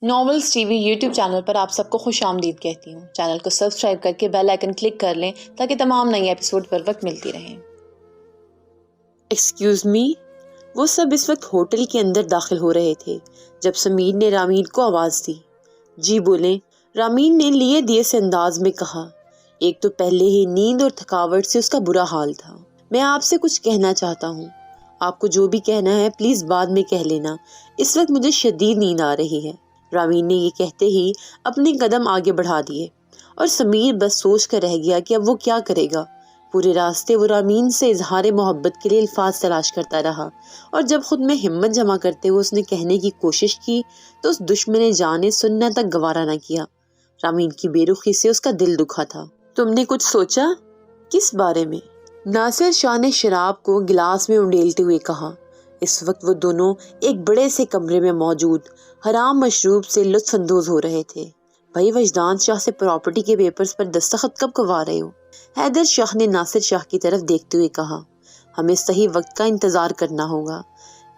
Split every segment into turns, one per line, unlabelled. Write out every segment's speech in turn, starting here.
Novels TV YouTube channel پر آپ سب کو خوش آمدید کہتی ہوں۔ چینل کو سبسکرائب کر کے بیل آئیکن کلک کر لیں تاکہ تمام نئی ایپیسوڈ پر وقت ملتی رہیں۔
ایکسکیوز می، وہ سب اس وقت ہوٹل کے اندر داخل ہو رہے تھے جب سمیر نے رامین کو آواز دی۔ جی بولیں، رامین نے لیے دیے سے انداز میں کہا۔ ایک تو پہلے ہی نیند اور تھکاوٹ سے اس کا برا حال تھا۔ میں آپ سے کچھ کہنا چاہتا ہوں۔ آپ کو جو بھی کہنا ہے پلیز بعد میں کہہ لینا، اس وقت مجھے شدید نیند آ رہی ہے۔ رامین نے یہ کہتے ہی اپنے قدم آگے بڑھا دیے اور سمیر بس سوچ کر رہ گیا کہ اب وہ کیا کرے گا۔ پورے راستے وہ رامین سے اظہار محبت کے لیے الفاظ تلاش کرتا رہا اور جب خود میں ہمت جمع کرتے ہوئے اس نے کہنے کی کوشش کی تو اس دشمن جان نے سننا تک گوارا نہ کیا۔ رامین کی بے رخی سے اس کا دل دکھا تھا۔ تم نے کچھ سوچا؟ کس بارے میں؟ ناصر شاہ نے شراب کو گلاس میں انڈیلتے ہوئے کہا۔ اس وقت وہ دونوں ایک بڑے سے کمرے میں موجود حرام مشروب سے لطف اندوز ہو رہے تھے۔ بھائی وجدان شاہ سے پراپرٹی کے پیپرز پر دستخط کب کروا رہے ہو؟ حیدر شاہ نے ناصر شاہ کی طرف دیکھتے ہوئے کہا۔ ہمیں صحیح وقت کا انتظار کرنا ہوگا۔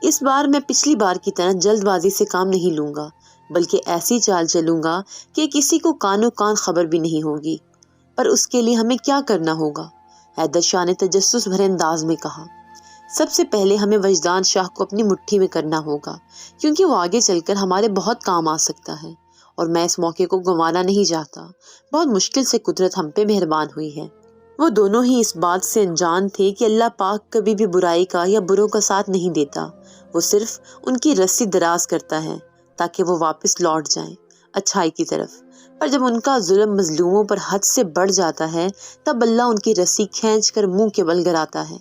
اس بار میں پچھلی بار کی طرح جلد بازی سے کام نہیں لوں گا، بلکہ ایسی چال چلوں گا کہ کسی کو کانوں کان خبر بھی نہیں ہوگی۔ پر اس کے لیے ہمیں کیا کرنا ہوگا؟ حیدر شاہ نے تجسس بھرے انداز میں کہا۔ سب سے پہلے ہمیں وجدان شاہ کو اپنی مٹھی میں کرنا ہوگا، کیونکہ وہ آگے چل کر ہمارے بہت کام آ سکتا ہے اور میں اس موقع کو گنوانا نہیں چاہتا۔ بہت مشکل سے قدرت ہم پہ مہربان ہوئی ہے۔ وہ دونوں ہی اس بات سے انجان تھے کہ اللہ پاک کبھی بھی برائی کا یا بروں کا ساتھ نہیں دیتا۔ وہ صرف ان کی رسی دراز کرتا ہے تاکہ وہ واپس لوٹ جائیں اچھائی کی طرف، پر جب ان کا ظلم مظلوموں پر حد سے بڑھ جاتا ہے تب اللہ ان کی رسی کھینچ کر منہ کے بل گراتا ہے۔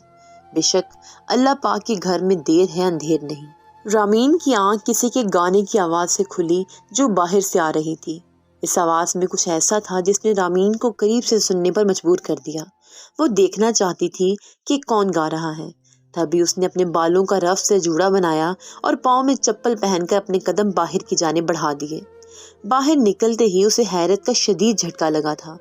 بے شک اللہ پاک کے گھر میں دیر ہے اندھیر نہیں۔ رامین کی آنکھ کسی کے گانے کی آواز سے کھلی جو باہر سے آ رہی تھی۔ اس آواز میں کچھ ایسا تھا جس نے رامین کو قریب سے سننے پر مجبور کر دیا۔ وہ دیکھنا چاہتی تھی کہ کون گا رہا ہے۔ تبھی اس نے اپنے بالوں کا رف سے جوڑا بنایا اور پاؤں میں چپل پہن کر اپنے قدم باہر کی جانب بڑھا دیے۔ باہر نکلتے ہی اسے حیرت کا شدید جھٹکا لگا تھا،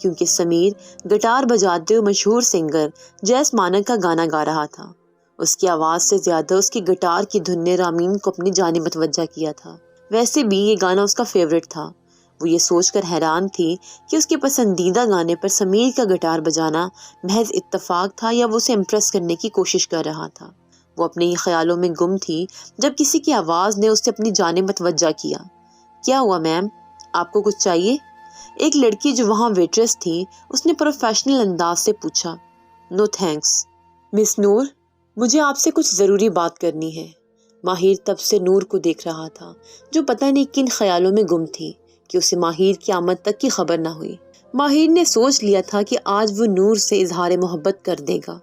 کیونکہ سمیر گٹار بجاتے ہوئے مشہور سنگر جیس مانک کا گانا گا رہا تھا۔ اس کی آواز سے زیادہ اس کی گٹار کی دھن نے رامین کو اپنی جانب متوجہ کیا تھا۔ ویسے بھی یہ گانا اس کا فیورٹ تھا۔ وہ یہ سوچ کر حیران تھی کہ اس کے پسندیدہ گانے پر سمیر کا گٹار بجانا محض اتفاق تھا یا وہ اسے امپریس کرنے کی کوشش کر رہا تھا۔ وہ اپنے ہی خیالوں میں گم تھی جب کسی کی آواز نے اسے اپنی جانب متوجہ کیا۔ کیا ہوا میم؟ آپ کو کچھ چاہیے؟ ایک لڑکی جو وہاں ویٹریس تھی اس نے پروفیشنل انداز سے پوچھا۔ نو تھینکس مس نور، مجھے آپ سے کچھ ضروری بات کرنی ہے۔ ماہر تب سے نور کو دیکھ رہا تھا جو پتہ نہیں کن خیالوں میں گم تھی کہ اسے ماہر کی آمد تک کی خبر نہ ہوئی۔ ماہر نے سوچ لیا تھا کہ آج وہ نور سے اظہار محبت کر دے گا۔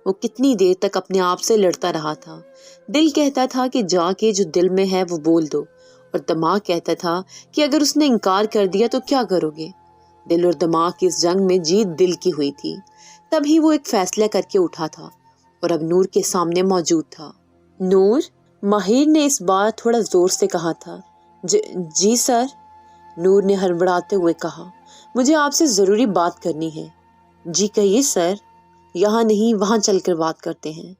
وہ کتنی دیر تک اپنے آپ سے لڑتا رہا تھا۔ دل کہتا تھا کہ جا کے جو دل میں ہے وہ بول دو، اور دماغ کہتا تھا کہ اگر اس نے انکار کر دیا تو کیا کرو گے؟ دل اور دماغ کی اس جنگ میں جیت دل کی ہوئی تھی۔ تبھی وہ ایک فیصلہ کر کے اٹھا تھا اور اب نور کے سامنے موجود تھا۔ نور، ماہر نے اس بار تھوڑا زور سے کہا تھا۔ جی سر، نور نے ہڑبڑاتے ہوئے کہا۔ مجھے آپ سے ضروری بات کرنی ہے۔ جی کہیے سر۔ یہاں نہیں، وہاں چل کر بات کرتے ہیں،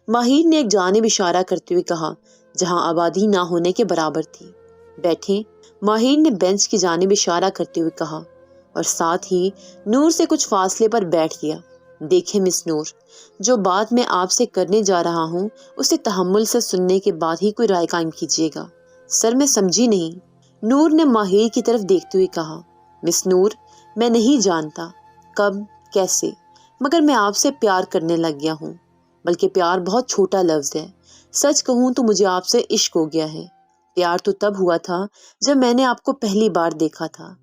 ماہر نے ایک جانب اشارہ کرتے ہوئے کہا جہاں آبادی نہ ہونے کے برابر تھی۔ بیٹھیں، ماہر نے بینچ کی جانب اشارہ کرتے ہوئے کہا اور ساتھ ہی نور سے کچھ فاصلے پر بیٹھ گیا۔ دیکھیں مس نور، جو بات میں آپ سے کرنے جا رہا ہوں اسے تحمل سے سننے کے بعد ہی کوئی رائے قائم کیجیے گا۔ سر میں سمجھی نہیں، نور نے ماہر کی طرف دیکھتے ہوئے کہا۔ مس نور، میں نہیں جانتا کب کیسے، مگر میں آپ سے پیار کرنے لگ گیا ہوں۔ بلکہ پیار بہت چھوٹا لفظ ہے۔ سچ کہوں تو مجھے آپ سے عشق ہو گیا ہے۔ پیار تو تب ہوا تھا جب میں نے آپ کو پہلی بار دیکھا تھا۔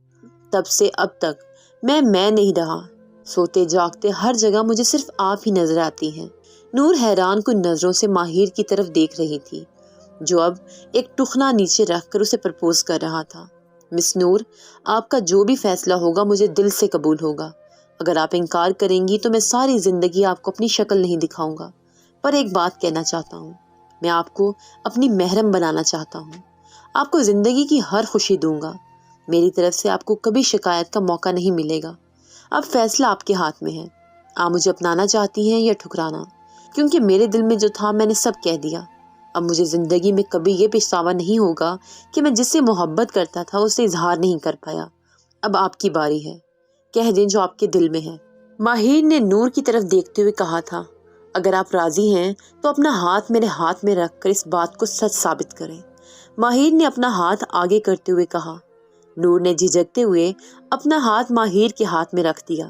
تب سے اب تک میں نہیں رہا۔ سوتے جاگتے ہر جگہ مجھے صرف آپ ہی نظر آتی ہیں۔ نور حیران کن نظروں سے ماہر کی طرف دیکھ رہی تھی جو اب ایک ٹخنا نیچے رکھ کر اسے پرپوز کر رہا تھا۔ مس نور، آپ کا جو بھی فیصلہ ہوگا مجھے دل سے قبول ہوگا۔ اگر آپ انکار کریں گی تو میں ساری زندگی آپ کو اپنی شکل نہیں دکھاؤں گا۔ پر ایک بات کہنا چاہتا ہوں، میں آپ کو اپنی محرم بنانا چاہتا ہوں۔ آپ کو زندگی کی ہر خوشی دوں گا۔ میری طرف سے آپ کو کبھی شکایت کا موقع نہیں ملے گا۔ اب فیصلہ آپ کے ہاتھ میں ہے۔ آپ مجھے اپنانا چاہتی ہیں یا ٹھکرانا، کیونکہ میرے دل میں جو تھا میں نے سب کہہ دیا۔ اب مجھے زندگی میں کبھی یہ پچھتاوا نہیں ہوگا کہ میں جس سے محبت کرتا تھا اسے اظہار نہیں کر پایا۔ اب آپ کی باری ہے، کہہ دیں جو آپ کے دل میں ہے۔ ماہر نے نور کی طرف دیکھتے ہوئے کہا تھا، اگر آپ راضی ہیں تو اپنا ہاتھ میرے ہاتھ میں رکھ کر اس بات کو سچ ثابت کریں۔ ماہر نے اپنا ہاتھ آگے کرتے ہوئے کہا۔ نور نے جھجکتے ہوئے اپنا ہاتھ ماہر کے ہاتھ میں رکھ دیا،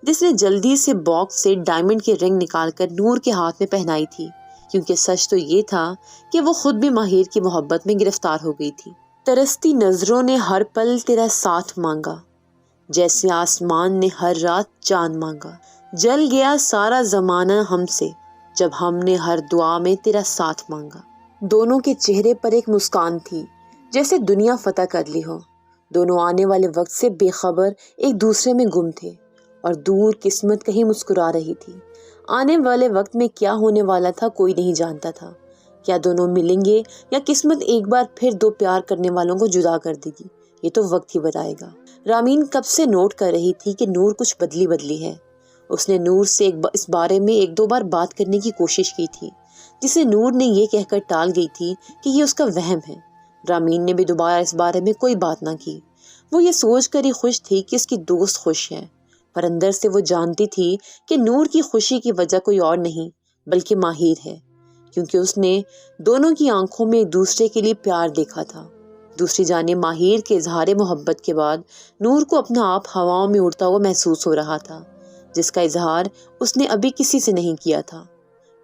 جس نے جلدی سے باکس سے ڈائمنڈ کی رنگ نکال کر نور کے ہاتھ میں پہنائی تھی، کیونکہ سچ تو یہ تھا کہ وہ خود بھی ماہر کی محبت میں گرفتار ہو گئی تھی۔ ترستی نظروں نے ہر پل تیرا ساتھ مانگا، جیسے آسمان نے ہر رات چاند مانگا۔ جل گیا سارا زمانہ ہم سے جب ہم نے ہر دعا میں تیرا ساتھ مانگا۔ دونوں کے چہرے پر ایک مسکان تھی، جیسے دنیا فتح کر لی ہو۔ دونوں آنے والے وقت سے بے خبر ایک دوسرے میں گم تھے، اور دور قسمت کہیں مسکرا رہی تھی۔ آنے والے وقت میں کیا ہونے والا تھا کوئی نہیں جانتا تھا۔ کیا دونوں ملیں گے یا قسمت ایک بار پھر دو پیار کرنے والوں کو جدا کر دے گی، یہ تو وقت ہی بتائے گا۔ رامین کب سے نوٹ کر رہی تھی کہ نور کچھ بدلی ہے۔ اس نے نور سے اس بارے میں ایک دو بار بات کرنے کی کوشش کی تھی، جسے نور نے یہ کہہ کر ٹال گئی تھی کہ یہ اس کا وہم ہے۔ رامین نے بھی دوبارہ اس بارے میں کوئی بات نہ کی۔ وہ یہ سوچ کر ہی خوش تھی کہ اس کی دوست خوش ہے، پر اندر سے وہ جانتی تھی کہ نور کی خوشی کی وجہ کوئی اور نہیں بلکہ ماہر ہے، کیونکہ اس نے دونوں کی آنکھوں میں ایک دوسرے کے لیے پیار دیکھا تھا۔ دوسری جانب ماہر کے اظہار محبت کے بعد نور کو اپنا آپ ہواؤں میں اڑتا ہوا محسوس ہو رہا تھا، جس کا اظہار اس نے ابھی کسی سے نہیں کیا تھا۔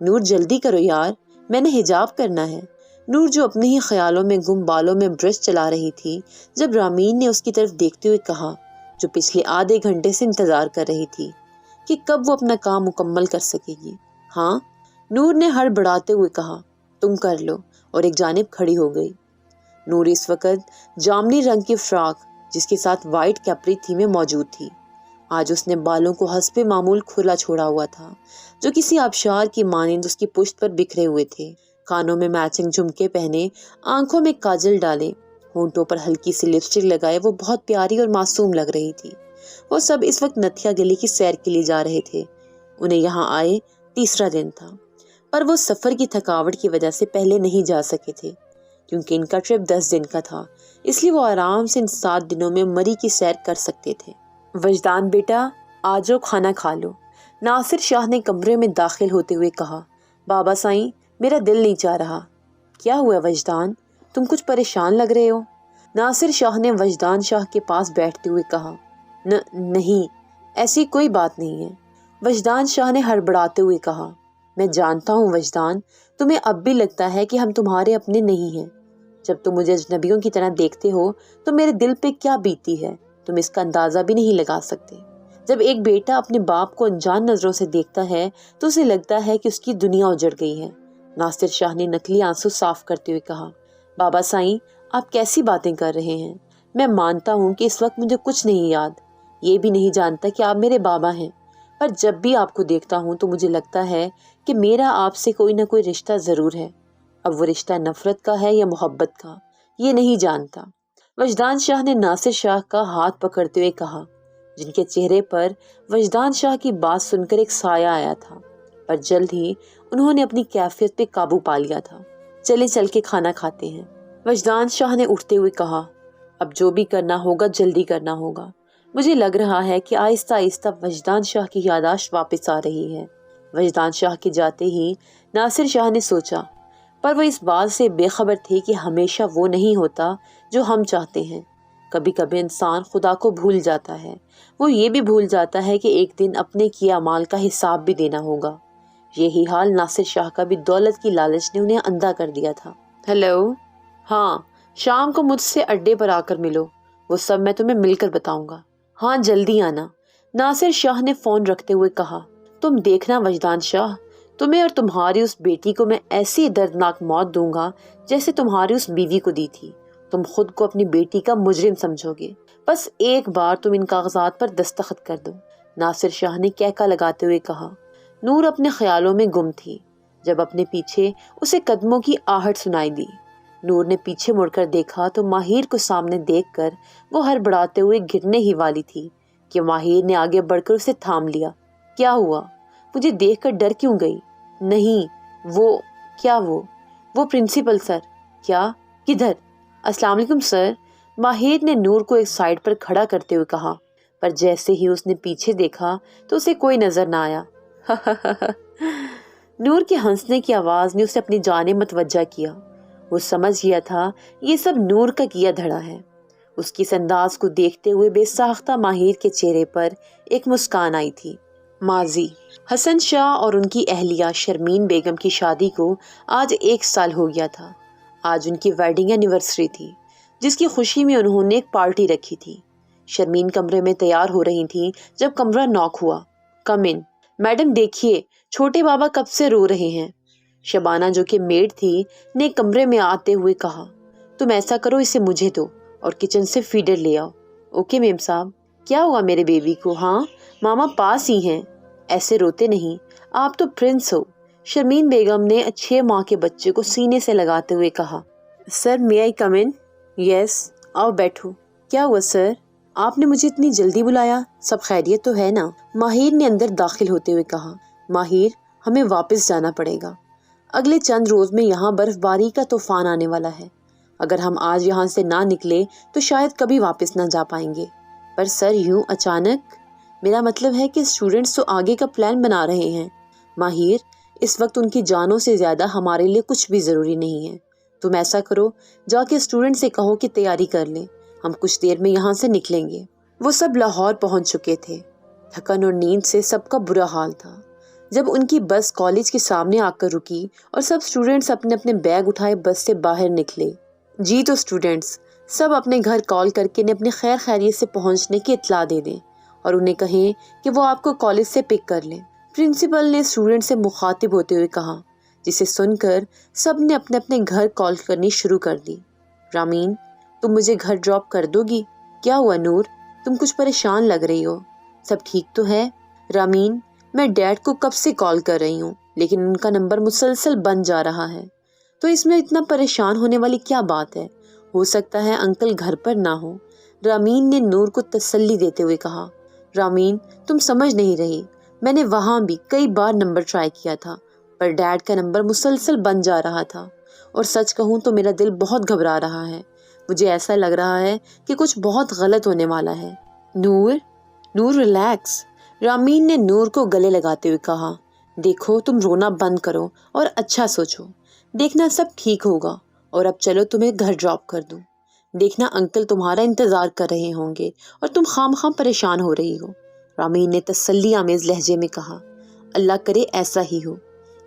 نور جلدی کرو یار، میں نے حجاب کرنا ہے۔ نور جو اپنے ہی خیالوں میں گم بالوں میں برش چلا رہی تھی، جب رامین نے اس کی طرف دیکھتے ہوئے کہا، جو پچھلے آدھے گھنٹے سے انتظار کر رہی تھی کہ کب وہ اپنا کام مکمل کر سکے گی۔ ہاں، نور نے ہڑبڑاتے ہوئے کہا، تم کر لو، اور ایک جانب کھڑی ہو گئی۔ نور اس وقت جامنی رنگ کی فراک جس کے ساتھ وائٹ کیپری تھی میں موجود تھی۔ آج اس نے بالوں کو حسب معمول کھلا چھوڑا ہوا تھا، جو کسی آبشار کی مانند اس کی پشت پر بکھرے ہوئے تھے۔ کانوں میں میچنگ جھمکے پہنے، آنکھوں میں کاجل ڈالے، ہونٹوں پر ہلکی سی لپسٹک لگائے وہ بہت پیاری اور معصوم لگ رہی تھی۔ وہ سب اس وقت نتھیا گلی کی سیر کے لیے جا رہے تھے۔ انہیں یہاں آئے تیسرا دن تھا، پر وہ سفر کی تھکاوٹ کی وجہ سے پہلے نہیں جا سکے تھے، کیونکہ ان کا ٹرپ 10 دن کا تھا، اس لیے وہ آرام سے ان 7 دنوں میں مری کی سیر کر سکتے تھے۔ وجدان بیٹا، آ جاؤ کھانا کھا لو، ناصر شاہ نے کمرے میں داخل ہوتے ہوئے کہا۔ بابا سائیں، میرا دل نہیں چاہ رہا۔ کیا ہوا وجدان، تم کچھ پریشان لگ رہے ہو؟ ناصر شاہ نے وجدان شاہ کے پاس بیٹھتے ہوئے کہا۔ نہیں، ایسی کوئی بات نہیں ہے، وجدان شاہ نے ہڑبڑاتے ہوئے کہا۔ میں جانتا ہوں وجدان، تمہیں اب بھی لگتا ہے کہ ہم تمہارے اپنے نہیں ہیں۔ جب تم مجھے اجنبیوں کی طرح دیکھتے ہو تو میرے دل پہ کیا بیتی ہے تم اس کا اندازہ بھی نہیں لگا سکتے۔ جب ایک بیٹا اپنے باپ کو انجان نظروں سے دیکھتا ہے تو اسے لگتا ہے کہ اس کی دنیا اجڑ گئی ہے۔ ناصر شاہ نے نکلی آنسو صاف کرتے ہوئے کہا۔ بابا سائیں، آپ کیسی باتیں کر رہے ہیں؟ میں مانتا ہوں کہ اس وقت مجھے کچھ نہیں یاد، یہ بھی نہیں جانتا کہ آپ میرے بابا ہیں، پر جب بھی آپ کو دیکھتا ہوں تو مجھے لگتا ہے کہ میرا آپ سے کوئی نہ کوئی رشتہ ضرور ہے۔ اب وہ رشتہ نفرت کا ہے یا محبت کا، یہ نہیں جانتا۔ وجدان شاہ نے ناصر شاہ کا ہاتھ پکڑتے ہوئے کہا، جن کے چہرے پر وجدان شاہ کی بات سن کر ایک سایہ آیا تھا، پر جلد ہی انہوں نے اپنی کیفیت پہ قابو پا لیا تھا۔ چلیں چل کے کھانا کھاتے ہیں، وجدان شاہ نے اٹھتے ہوئے کہا۔ اب جو بھی کرنا ہوگا جلدی کرنا ہوگا۔ مجھے لگ رہا ہے کہ آہستہ آہستہ وجدان شاہ کی یاداشت واپس آ رہی ہے۔ وجدان شاہ کے جاتے ہی ناصر شاہ نے سوچا، پر وہ اس بات سے بے خبر تھی کہ ہمیشہ وہ نہیں ہوتا جو ہم چاہتے ہیں۔ کبھی کبھی انسان خدا کو بھول جاتا ہے، وہ یہ بھی بھول جاتا ہے کہ ایک دن اپنے کیے اعمال کا حساب بھی دینا ہوگا۔ یہی حال ناصر شاہ کا بھی دولت کی لالچ نے انہیں اندھا کر دیا تھا۔ ہیلو، ہاں، شام کو مجھ سے اڈے پر آ کر ملو، وہ سب میں تمہیں مل کر بتاؤں گا۔ ہاں، جلدی آنا، ناصر شاہ نے فون رکھتے ہوئے کہا۔ تم دیکھنا وجدان شاہ، تمہیں اور تمہاری اس بیٹی کو میں ایسی دردناک موت دوں گا جیسے تمہاری اس بیوی کو دی تھی۔ تم خود کو اپنی بیٹی کا مجرم سمجھو گے، بس ایک بار تم ان کاغذات پر دستخط کر دو، ناصر شاہ نے کہکا لگاتے ہوئے کہا۔ نور اپنے خیالوں میں گم تھی جب اپنے پیچھے اسے قدموں کی آہٹ سنائی دی۔ نور نے پیچھے مڑ کر دیکھا تو ماہر کو سامنے دیکھ کر وہ ہڑبڑاتے ہوئے گرنے ہی والی تھی کہ ماہر نے آگے بڑھ کر اسے تھام لیا۔ کیا ہوا؟ مجھے دیکھ کر ڈر کیوں گئی؟ نہیں، وہ وہ پرنسپل سر۔ کیا؟ کدھر؟ السلام علیکم سر، ماہر نے نور کو ایک سائڈ پر کھڑا کرتے ہوئے کہا، پر جیسے ہی اس نے پیچھے دیکھا تو اسے کوئی نظر نہ آیا۔ نور کے ہنسنے کی آواز نے اسے اپنی جانب متوجہ کیا۔ وہ سمجھ گیا تھا یہ سب نور کا کیا دھڑا ہے۔ اس کی اس انداز کو دیکھتے ہوئے بے ساختہ ماہر کے چہرے پر ایک مسکان آئی تھی۔ ماضی: حسن شاہ اور ان کی اہلیہ شرمین بیگم کی شادی کو آج 1 سال ہو گیا تھا۔ آج ان کی ویڈنگ اینیورسری تھی، جس کی خوشی میں انہوں نے ایک پارٹی رکھی تھی۔ شرمین کمرے میں تیار ہو رہی تھی جب کمرہ ناک ہوا۔ کم ان۔ میڈم دیکھیے، چھوٹے بابا کب سے رو رہے ہیں۔ شبانہ جو کہ میڈ تھی نے کمرے میں آتے ہوئے کہا، تم ایسا کرو، اسے مجھے دو اور کچن سے فیڈر لے آؤ۔ اوکے میم صاحب۔ کیا ہوا میرے بیبی کو؟ ہاں ماما پاس ہی ہیں، ایسے روتے نہیں، آپ تو پرنس ہو، شرمین بیگم نے 6 ماہ کے بچے کو سینے سے لگاتے ہوئے کہا۔ سر may I come in؟ یس، آؤ بیٹھو۔ کیا ہوا سر؟ آپ نے مجھے اتنی جلدی بلایا، سب خیریت تو ہے نا؟ ماہر نے اندر داخل ہوتے ہوئے کہا۔ ماہر، ہمیں واپس جانا پڑے گا، اگلے چند روز میں یہاں برف باری کا طوفان آنے والا ہے۔ اگر ہم آج یہاں سے نہ نکلے تو شاید کبھی واپس نہ جا پائیں گے۔ پر سر یوں اچانک؟ میرا مطلب ہے کہ اسٹوڈنٹس تو آگے کا پلان بنا رہے ہیں۔ ماہر، اس وقت ان کی جانوں سے زیادہ ہمارے لیے کچھ بھی ضروری نہیں ہے۔ تم ایسا کرو، جا کے اسٹوڈنٹ سے کہو کہ تیاری کر لیں، ہم کچھ دیر میں یہاں سے نکلیں گے۔ وہ سب لاہور پہنچ چکے تھے۔ تھکن اور نیند سے سب کا برا حال تھا۔ جب ان کی بس کالج کے سامنے آ کر رکی اور سب اسٹوڈنٹس اپنے اپنے بیگ اٹھائے بس سے باہر نکلے، جی تو اسٹوڈنٹس سب اپنے گھر کال کر کے اپنے خیر خیریت سے پہنچنے کی اطلاع دے دیں اور انہیں کہیں کہ وہ آپ کو کالج سے پک کر لیں، پرنسپل نے اسٹوڈنٹ سے مخاطب ہوتے ہوئے کہا، جسے سن کر سب نے اپنے اپنے گھر کال کرنی شروع کر دی۔ رامین، تم مجھے گھر ڈراپ کر دو گی؟ کیا ہوا نور، تم کچھ پریشان لگ رہی ہو، سب ٹھیک تو ہے؟ رامین، میں ڈیڈ کو کب سے کال کر رہی ہوں لیکن ان کا نمبر مسلسل بند جا رہا ہے، تو اس میں اتنا پریشان ہونے والی کیا بات ہے؟ ہو سکتا ہے انکل گھر پر نہ ہو۔ رامین نے نور کو تسلی دیتے ہوئے کہا۔ رامین، تم سمجھ نہیں رہی، میں نے وہاں بھی کئی بار نمبر ٹرائی کیا تھا پر ڈیڈ کا نمبر مسلسل بند جا رہا تھا، اور سچ کہوں تو میرا دل بہت گھبرا رہا ہے، مجھے ایسا لگ رہا ہے کہ کچھ بہت غلط ہونے والا ہے۔ نور ریلیکس، رامین نے نور کو گلے لگاتے ہوئے کہا، دیکھو تم رونا بند کرو اور اچھا سوچو، دیکھنا سب ٹھیک ہوگا، اور اب چلو تمہیں گھر ڈراپ کر دوں، دیکھنا انکل تمہارا انتظار کر رہے ہوں گے اور تم خام پریشان ہو رہی ہو۔ رامین نے تسلی آمیز لہجے میں کہا، اللہ کرے ایسا ہی ہو۔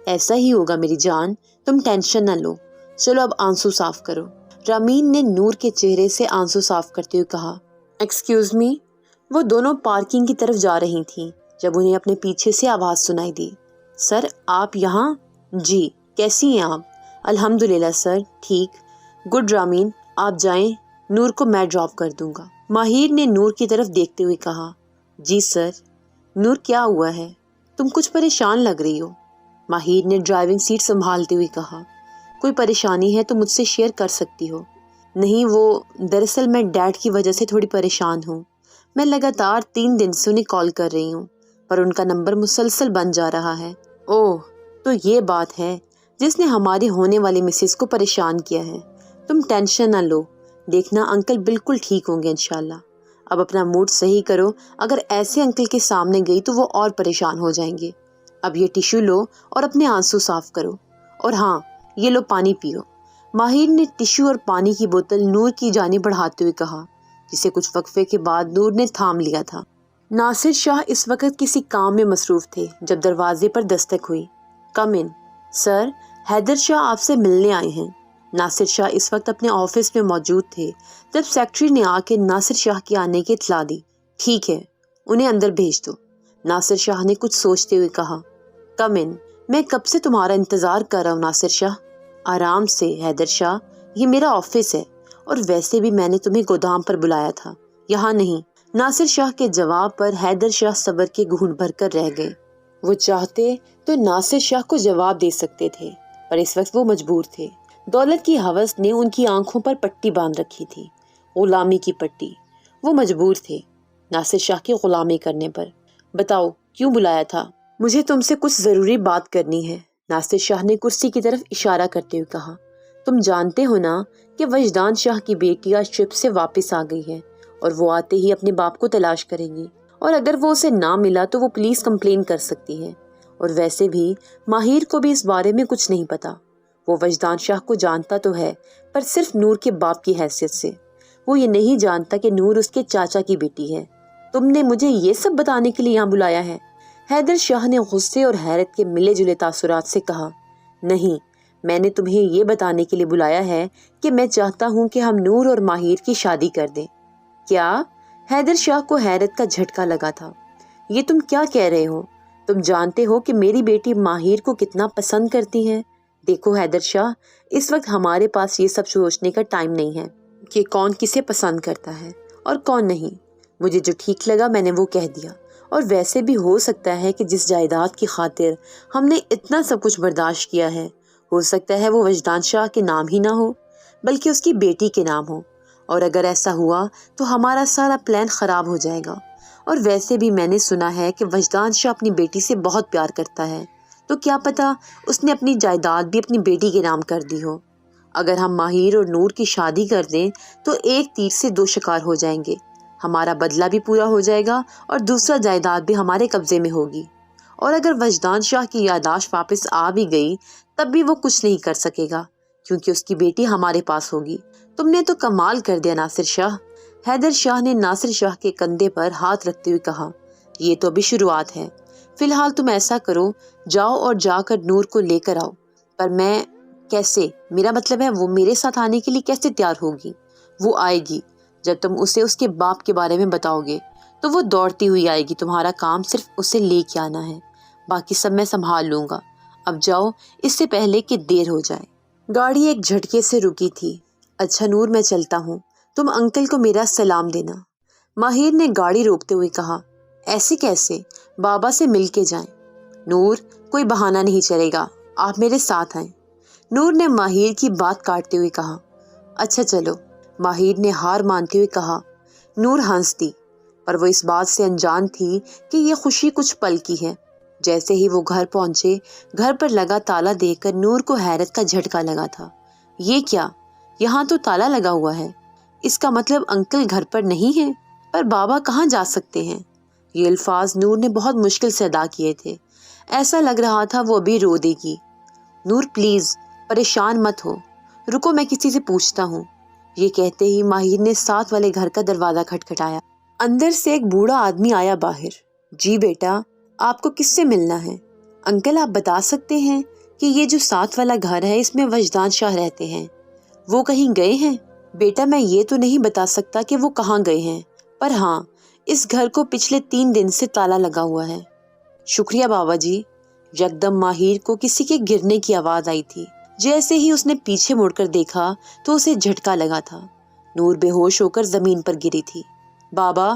ایسا ہی ہوگا میری جان، تم ٹینشن نہ لو، چلو اب آنسو صاف کرو۔ رامین نے نور کے چہرے سے آنسو صاف کرتے ہوئے کہا۔ Excuse me. وہ دونوں پارکنگ کی طرف جا رہی تھیں جب انہیں اپنے پیچھے سے آواز سنائی دی، سر آپ یہاں؟ جی، کیسی ہیں آپ؟ الحمدللہ سر، ٹھیک۔ گڈ رامین، آپ جائیں، نور کو میں ڈراپ کر دوں گا۔ ماہر نے نور کی طرف دیکھتے ہوئے کہا، جی سر۔ نور کیا ہوا ہے؟ تم کچھ پریشان لگ رہی ہو۔ ماہر نے ڈرائیونگ سیٹ سنبھالتے ہوئے کہا، کوئی پریشانی ہے تو مجھ سے شیئر کر سکتی ہو۔ نہیں، وہ دراصل میں ڈیڈ کی وجہ سے تھوڑی پریشان ہوں، میں لگاتار 3 دن سے انہیں کال کر رہی ہوں پر ان کا نمبر مسلسل بند جا رہا ہے۔ اوہ، تو یہ بات ہے جس نے ہماری ہونے والی مسز کو پریشان کیا ہے۔ تم ٹینشن نہ لو، دیکھنا انکل بالکل ٹھیک ہوں گے انشاءاللہ۔ اب اپنا موڈ صحیح کرو، اگر ایسے انکل کے سامنے گئی تو وہ اور پریشان ہو جائیں گے۔ اب یہ ٹیشو لو اور اپنے آنسو صاف کرو، اور ہاں یہ لو پانی پیو۔ ماہر نے ٹیشو اور پانی کی بوتل نور کی جانب بڑھاتے ہوئے کہا، جسے کچھ وقفے کے بعد نور نے تھام لیا تھا۔ ناصر شاہ اس وقت کسی کام میں مصروف تھے جب دروازے پر دستک ہوئی۔ کم ان۔ سر، حیدر شاہ آپ سے ملنے آئے ہیں۔ ناصر شاہ اس وقت اپنے آفس میں موجود تھے جب سیکرٹری نے آ کے ناصر شاہ کے آنے کی اطلاع دی۔ ٹھیک ہے، انہیں اندر بھیج دو۔ ناصر شاہ نے کچھ سوچتے ہوئے کہا، کم ان، میں کب سے تمہارا انتظار کر رہا ہوں ناصر شاہ۔ آرام سے حیدر شاہ، یہ میرا آفس ہے، اور ویسے بھی میں نے تمہیں گودام پر بلایا تھا، یہاں نہیں۔ ناصر شاہ کے جواب پر حیدر شاہ صبر کے گھونٹ بھر کر رہ گئے۔ وہ چاہتے تو ناصر شاہ کو جواب دے سکتے تھے پر اس وقت وہ مجبور تھے۔ دولت کی ہوس نے ان کی آنکھوں پر پٹی باندھ رکھی تھی، غلامی کی پٹی۔ وہ مجبور تھے ناصر شاہ کی غلامی کرنے پر۔ بتاؤ کیوں بلایا تھا؟ مجھے تم سے کچھ ضروری بات کرنی ہے۔ ناصر شاہ نے کرسی کی طرف اشارہ کرتے ہوئے کہا، تم جانتے ہو نا کہ وجدان شاہ کی بیٹی آج شپ سے واپس آ گئی ہے اور وہ آتے ہی اپنے باپ کو تلاش کرے گی، اور اگر وہ اسے نہ ملا تو وہ پولیس کمپلین کر سکتی ہے، اور ویسے بھی ماہر کو بھی اس بارے میں کچھ نہیں پتا۔ وہ وجدان شاہ کو جانتا تو ہے پر صرف نور کے باپ کی حیثیت سے، وہ یہ نہیں جانتا کہ نور اس کے چاچا کی بیٹی ہے۔ تم نے مجھے یہ سب بتانے کے لیے یہاں بلایا ہے؟ حیدر شاہ نے غصے اور حیرت کے ملے جلے تاثرات سے کہا، نہیں، میں نے تمہیں یہ بتانے کے لیے بلایا ہے کہ میں چاہتا ہوں کہ ہم نور اور ماہر کی شادی کر دیں۔ کیا؟ حیدر شاہ کو حیرت کا جھٹکا لگا تھا۔ یہ تم کیا کہہ رہے ہو؟ تم جانتے ہو کہ میری بیٹی ماہر کو کتنا پسند کرتی ہے۔ دیکھو حیدر شاہ، اس وقت ہمارے پاس یہ سب سوچنے کا ٹائم نہیں ہے کہ کون کسے پسند کرتا ہے اور کون نہیں۔ مجھے جو ٹھیک لگا میں نے وہ کہہ دیا، اور ویسے بھی ہو سکتا ہے کہ جس جائیداد کی خاطر ہم نے اتنا سب کچھ برداشت کیا ہے، ہو سکتا ہے وہ وجدان شاہ کے نام ہی نہ ہو بلکہ اس کی بیٹی کے نام ہو، اور اگر ایسا ہوا تو ہمارا سارا پلان خراب ہو جائے گا۔ اور ویسے بھی میں نے سنا ہے کہ وجدان شاہ اپنی بیٹی سے بہت پیار کرتا ہے، تو کیا پتا اس نے اپنی جائیداد بھی اپنی بیٹی کے نام کر دی ہو۔ اگر ہم ماہر اور نور کی شادی کر دیں تو ایک تیر سے دو شکار ہو جائیں گے، ہمارا بدلہ بھی پورا ہو جائے گا اور دوسرا جائیداد بھی ہمارے قبضے میں ہوگی، اور اگر وجدان شاہ کی یادداشت واپس آ بھی گئی تب بھی وہ کچھ نہیں کر سکے گا کیونکہ اس کی بیٹی ہمارے پاس ہوگی۔ تم نے تو کمال کر دیا ناصر شاہ۔ حیدر شاہ نے ناصر شاہ کے کندھے پر ہاتھ رکھتے ہوئے کہا، یہ تو ابھی شروعات ہے، فی الحال تم ایسا کرو، جاؤ اور جا کر نور کو لے کر آؤ۔ پر میں کیسے؟ میرا مطلب ہے وہ میرے ساتھ آنے کے لیے کیسے تیار ہوگی؟ وہ آئے گی، جب تم اسے اس کے باپ کے بارے میں بتاؤ گے تو وہ دوڑتی ہوئی آئے گی، تمہارا کام صرف اسے لے کے آنا ہے، باقی سب میں سنبھال لوں گا۔ اب جاؤ اس سے پہلے کہ دیر ہو جائے۔ گاڑی ایک جھٹکے سے رکی تھی۔ اچھا نور، میں چلتا ہوں، تم انکل کو میرا سلام دینا۔ ماہر نے گاڑی روکتے ہوئے کہا، ایسے کیسے؟ بابا سے مل کے جائیں۔ نور، کوئی بہانہ نہیں چلے گا، آپ میرے ساتھ آئیں۔ نور نے ماہر کی بات کاٹتے ہوئے کہا، اچھا چلو۔ ماہر نے ہار مانتے ہوئے کہا۔ نور ہنس دی، پر وہ اس بات سے انجان تھی کہ یہ خوشی کچھ پل کی ہے۔ جیسے ہی وہ گھر پہنچے، گھر پر لگا تالا دیکھ کر نور کو حیرت کا جھٹکا لگا تھا۔ یہ کیا؟ یہاں تو تالا لگا ہوا ہے، اس کا مطلب انکل گھر پر نہیں ہے، پر بابا کہاں جا سکتے ہیں؟ یہ الفاظ نور نے بہت مشکل سے ادا کیے تھے، ایسا لگ رہا تھا وہ ابھی رو دے گی۔ نور پلیز پریشان مت ہو، رکو میں کسی سے پوچھتا ہوں۔ یہ کہتے ہی ماہر نے ساتھ والے گھر کا دروازہ کھٹکھٹایا۔ اندر سے ایک بوڑھا آدمی آیا باہر۔ جی بیٹا، آپ کو کس سے ملنا ہے؟ انکل آپ بتا سکتے ہیں کہ یہ جو ساتھ والا گھر ہے اس میں وجدان شاہ رہتے ہیں، وہ کہیں گئے ہیں؟ بیٹا میں یہ تو نہیں بتا سکتا کہ وہ کہاں گئے ہیں، پر ہاں اس گھر کو پچھلے 3 دن سے تالا لگا ہوا ہے۔ شکریہ بابا جی۔ یکدم ماہر کو کسی کے گرنے کی آواز آئی تھی۔ جیسے ہی اس نے پیچھے مڑ کر دیکھا تو اسے جھٹکا لگا تھا۔ نور بے ہوش ہو کر زمین پر گری تھی۔ بابا،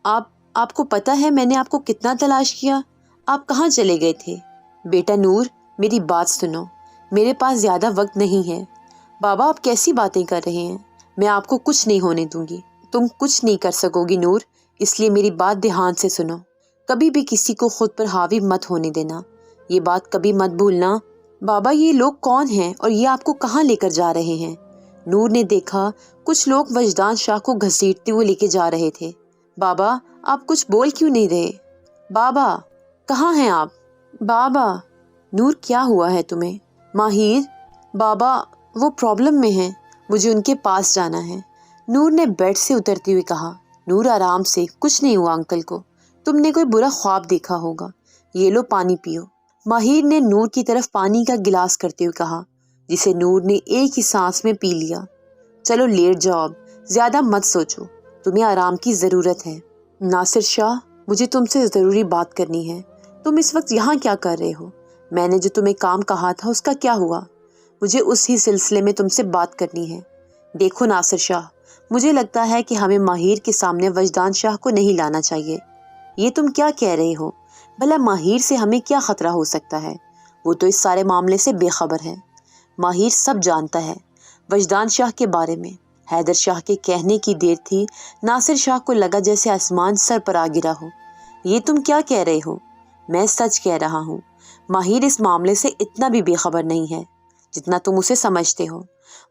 آپ کو پتا ہے میں نے آپ کو کتنا تلاش کیا، آپ کہاں چلے گئے تھے؟ بیٹا نور، میری بات سنو، میرے پاس زیادہ وقت نہیں ہے۔ بابا آپ کیسی باتیں کر رہے ہیں؟ میں آپ کو کچھ نہیں ہونے دوں گی، تم کچھ نہیں کر سکو گی نور، اس لیے میری بات دھیان سے سنو، کبھی بھی کسی کو خود پر حاوی مت ہونے دینا، یہ بات کبھی مت بھولنا۔ بابا یہ لوگ کون ہیں اور یہ آپ کو کہاں لے کر جا رہے ہیں؟ نور نے دیکھا کچھ لوگ وجدان شاہ کو گھسیٹتے ہوئے لے کے جا رہے تھے۔ بابا آپ کچھ بول کیوں نہیں رہے؟ بابا کہاں ہیں آپ؟ بابا۔ نور کیا ہوا ہے تمہیں؟ ماہر، بابا وہ پرابلم میں ہیں، مجھے ان کے پاس جانا ہے، نور نے بیڈ سے اترتے ہوئے کہا۔ نور آرام سے، کچھ نہیں ہوا انکل کو، تم نے کوئی برا خواب دیکھا ہوگا، یہ لو پانی پیو۔ ماہر نے نور کی طرف پانی کا گلاس کرتے ہوئے کہا، جسے نور نے ایک ہی سانس میں پی لیا۔ چلو لیٹ جاؤ، اب زیادہ مت سوچو، تمہیں آرام کی ضرورت ہے۔ ناصر شاہ، مجھے تم سے ضروری بات کرنی ہے، تم اس وقت یہاں کیا کر رہے ہو؟ میں نے جو تمہیں کام کہا تھا اس کا کیا ہوا؟ مجھے اسی سلسلے میں تم سے بات کرنی ہے۔ دیکھو ناصر شاہ، مجھے لگتا ہے کہ ہمیں ماہر کے سامنے وجدان شاہ کو نہیں لانا چاہیے۔ یہ تم کیا کہہ رہے ہو؟ بھلا ماہر سے ہمیں کیا خطرہ ہو سکتا ہے؟ وہ تو اس سارے معاملے سے بے خبر ہے، ماہر سب جانتا ہے وجدان شاہ کے بارے میں۔ حیدر شاہ کے کہنے کی دیر تھی، ناصر شاہ کو لگا جیسے آسمان سر پر آ گرا ہو۔ یہ تم کیا کہہ رہے ہو؟ میں سچ کہہ رہا ہوں، ماہر اس معاملے سے اتنا بھی بے خبر نہیں ہے جتنا تم اسے سمجھتے ہو۔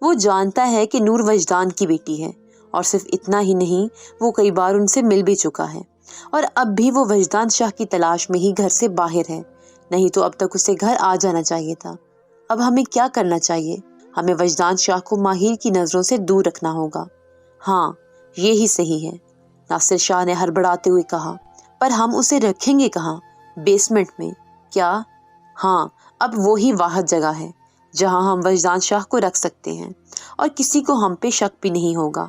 وہ جانتا ہے کہ نور وجدان کی بیٹی ہے، اور صرف اتنا ہی نہیں، وہ کئی بار ان سے مل بھی چکا ہے، اور اب بھی وہ وجدان شاہ کی تلاش میں ہی گھر سے باہر ہے، نہیں تو اب تک اسے گھر آ جانا چاہیے تھا۔ اب ہمیں کیا کرنا چاہیے؟ ہمیں وجدان شاہ کو ماہر کی نظروں سے دور رکھنا ہوگا۔ ہاں، یہی صحیح ہے، ناصر شاہ نے ہڑبڑاتے ہوئے کہا۔ پر ہم اسے رکھیں گے کہاں؟ بیسمنٹ میں؟ کیا؟ ہاں، اب وہی واحد جگہ ہے جہاں ہم وجدان شاہ کو رکھ سکتے ہیں، اور کسی کو ہم پہ شک بھی نہیں ہوگا۔